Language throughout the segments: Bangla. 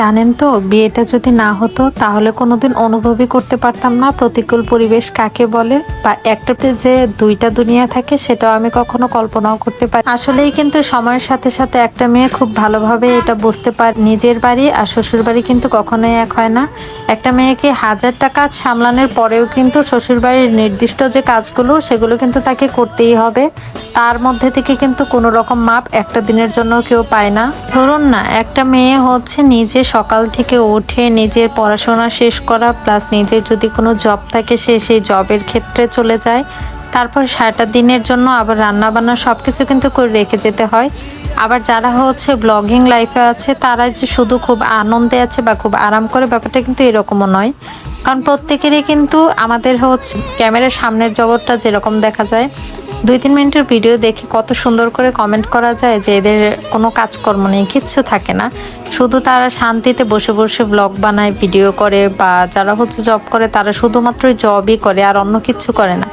জানেন তো, বিয়েটা যদি না হতো তাহলে কোনোদিন অনুভবই করতে পারতাম না প্রতিকূল পরিবেশ কাকে বলে, বা একটাতে যে দুইটা দুনিয়া থাকে সেটাও আমি কখনো কল্পনাও করতে পারি। আসলেই কিন্তু সময়ের সাথে সাথে একটা মেয়ে খুব ভালোভাবে এটা বুঝতে পারে, নিজের বাড়ি আর শ্বশুর বাড়ি কিন্তু কখনোই এক হয় না। একটা মেয়েকে 1000টা কাজ সামলানোর পরেও কিন্তু শ্বশুর বাড়ির নির্দিষ্ট যে কাজগুলো সেগুলো কিন্তু তাকে করতেই হবে। তার মধ্যে থেকে কিন্তু কোনো রকম মাপ একটা দিনের জন্য কেউ পায় না। ধরুন না, একটা মেয়ে হচ্ছে নিজে সকাল থেকে উঠে নিজের পড়াশোনা শেষ করা, প্লাস নিজের যদি কোনো জব থাকে সে সেই জবের ক্ষেত্রে চলে যায়, তারপর সারাটা দিনের জন্য আবার রান্না বান্না সব কিছু কিন্তু করে রেখে যেতে হয়। আবার যারা হচ্ছে ব্লগিং লাইফে আছে তারা যে শুধু খুব আনন্দে আছে বা খুব আরাম করে, ব্যাপারটা কিন্তু এরকমও নয়। কারণ প্রত্যেকেরই কিন্তু আমাদের হচ্ছে ক্যামেরার সামনের জগৎটা যেরকম দেখা যায়, 2-3 মিনিটের ভিডিও দেখে কত সুন্দর করে কমেন্ট করা যায় যে এদের কোনো কাজকর্ম নেই, কিচ্ছু থাকে না, শুধু তারা শান্তিতে বসে বসে ব্লগ বানায়, ভিডিও করে। বা যারা হচ্ছে জব করে তারা শুধুমাত্র জবই করে আর অন্য কিচ্ছু করে না।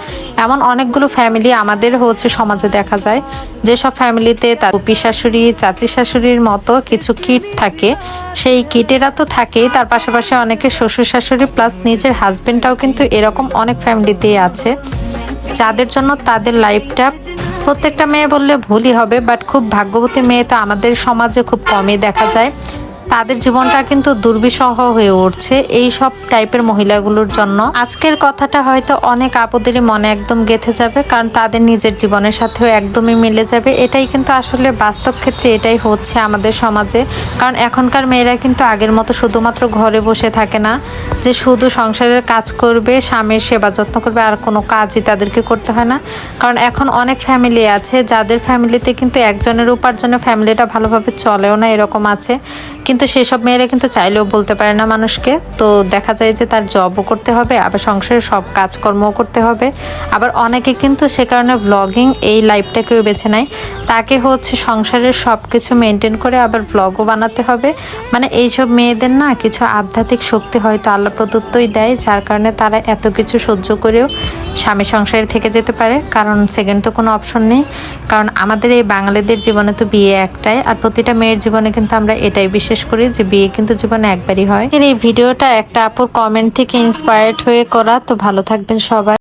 এমন অনেকগুলো ফ্যামিলি আমাদের হচ্ছে সমাজে দেখা যায়, যেসব ফ্যামিলিতে তার ফুপি শাশুড়ি, চাচি শাশুড়ির মতো কিছু কিট থাকে। সেই কিটেরা তো থাকেই, তার পাশাপাশি অনেকে শ্বশুর শাশুড়ি প্লাস নিজের হাজবেন্ডটাও কিন্তু এরকম অনেক ফ্যামিলিতেই আছে, যাদের জন্য তাদের লাইফটা, প্রত্যেকটা মেয়ে বললে ভুলই হবে, বাট খুব ভাগ্যবতী মেয়ে তো আমাদের সমাজে খুব কমই দেখা যায়। তাদের জীবনটা কিন্তু দুর্বিষহ হয়ে উঠছে এই সব টাইপের মহিলাগুলোর জন্য। আজকের কথাটা হয়তো অনেক আপুদেরই মনে একদম গেঁথে যাবে, কারণ তাদের নিজের জীবনের সাথেও একদমই মিলে যাবে। এটাই কিন্তু আসলে বাস্তব ক্ষেত্রে এটাই হচ্ছে আমাদের সমাজে। কারণ এখনকার মেয়েরা কিন্তু আগের মতো শুধুমাত্র ঘরে বসে থাকে না, যে শুধু সংসারের কাজ করবে, স্বামীর সেবা যত্ন করবে, আর কোনো কাজই তাদেরকে করতে হয় না। কারণ এখন অনেক ফ্যামিলি আছে যাদের ফ্যামিলিতে কিন্তু একজনের উপার্জনে ফ্যামিলিটা ভালোভাবে চলেও না, এরকম আছে। কিন্তু সেসব মেয়েরা কিন্তু চাইলেও বলতে পারে না মানুষকে, তো দেখা যায় যে তার জবও করতে হবে, আবার সংসারের সব কাজকর্মও করতে হবে। আবার অনেকে কিন্তু সে কারণে ব্লগিং এই লাইফটাকেও বেছে নেয়, তাকে হচ্ছে সংসারের সব কিছু মেনটেন করে আবার ব্লগও বানাতে হবে। মানে এইসব মেয়েদের না কিছু আধ্যাত্মিক শক্তি হয়তো আল্লাহ প্রদত্তই দেয়, যার কারণে তারা এত কিছু সহ্য করেও স্বামী সংসারে থেকে যেতে পারে, কারণ সেকেন্ড তো কোনো অপশন নেই। কারণ আমাদের এই বাঙালিদের জীবনে তো বিয়ে একটাই, আর প্রতিটা মেয়ের জীবনে কিন্তু আমরা এটাই বিশ্বাস করি যে বিয়ে কিন্তু জীবনে একবারই হয়। এই ভিডিওটা একটা আপুর কমেন্ট থেকে ইন্সপায়ার্ড হয়ে করা। তো ভালো থাকবেন সবাই।